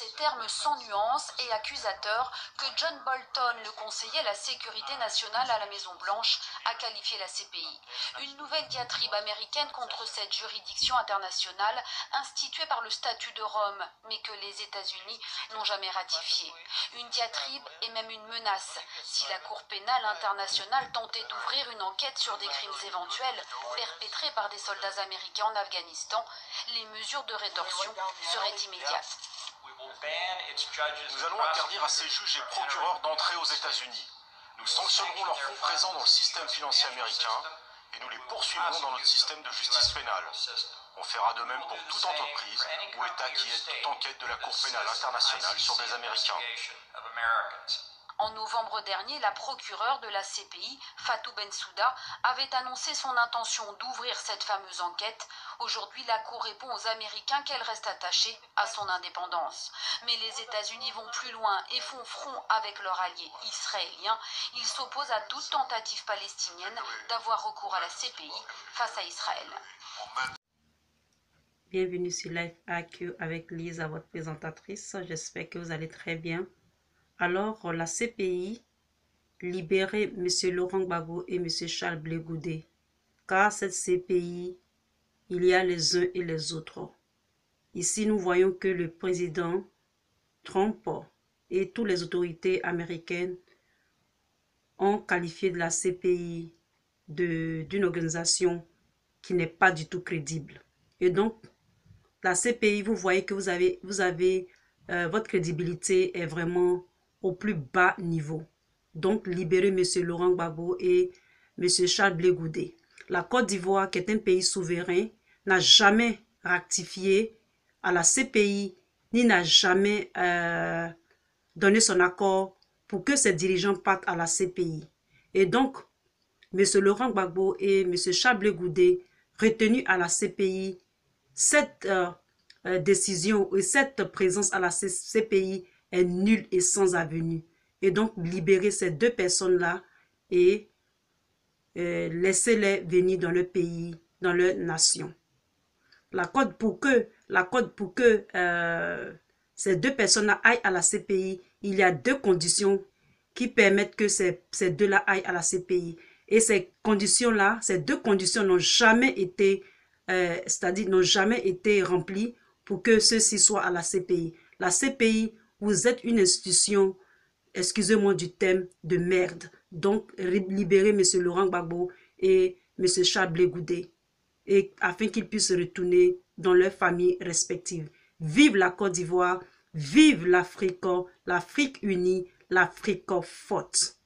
ces termes sans nuance et accusateurs que John Bolton, le conseiller à la sécurité nationale à la Maison-Blanche, a qualifié la CPI. Une nouvelle diatribe américaine contre cette juridiction internationale instituée par le statut de Rome, mais que les États-Unis n'ont jamais ratifiée. Une diatribe et même une menace. Si la Cour pénale internationale tentait d'ouvrir une enquête sur des crimes éventuels perpétrés par des soldats américains en Afghanistan, les mesures de rétorsion seraient immédiates. Nous allons interdire à ces juges et procureurs d'entrer aux États-Unis. Nous sanctionnerons leurs fonds présents dans le système financier américain et nous les poursuivrons dans notre système de justice pénale. On fera de même pour toute entreprise ou État qui aide toute enquête de la Cour pénale internationale sur des Américains. En novembre dernier, la procureure de la CPI, Fatou Bensouda, avait annoncé son intention d'ouvrir cette fameuse enquête. Aujourd'hui, la Cour répond aux Américains qu'elle reste attachée à son indépendance. Mais les États-Unis vont plus loin et font front avec leur allié israélien. Ils s'opposent à toute tentative palestinienne d'avoir recours à la CPI face à Israël. Bienvenue sur Life AQ avec Lisa, votre présentatrice. J'espère que vous allez très bien. Alors, la CPI libérait M. Laurent Gbagbo et M. Charles Blé Goudé. Car cette CPI, il y a les uns et les autres. Ici, nous voyons que le président Trump et toutes les autorités américaines ont qualifié de la CPI d'une organisation qui n'est pas du tout crédible. Et donc, la CPI, vous voyez que votre crédibilité est vraiment au plus bas niveau. Donc, libérer M. Laurent Gbagbo et M. Charles Blé Goudé. La Côte d'Ivoire, qui est un pays souverain, n'a jamais ratifié à la CPI, ni n'a jamais donné son accord pour que ses dirigeants partent à la CPI. Et donc, M. Laurent Gbagbo et M. Charles Blé Goudé, retenus à la CPI, cette décision et cette présence à la CPI est nulle et sans avenue. Et donc, libérer ces deux personnes-là et laissez-les venir dans le pays, dans leur nation. Pour que ces deux personnes-là aillent à la CPI, il y a deux conditions qui permettent que ces deux-là aillent à la CPI. Et ces conditions-là, ces deux conditions n'ont jamais été, n'ont jamais été remplies pour que ceux-ci soient à la CPI. La CPI, vous êtes une institution, excusez-moi du thème, de merde. Donc, libérez M. Laurent Gbagbo et M. Charles Blé Goudé, afin qu'ils puissent retourner dans leurs familles respectives. Vive la Côte d'Ivoire, vive l'Afrique unie, l'Afrique forte.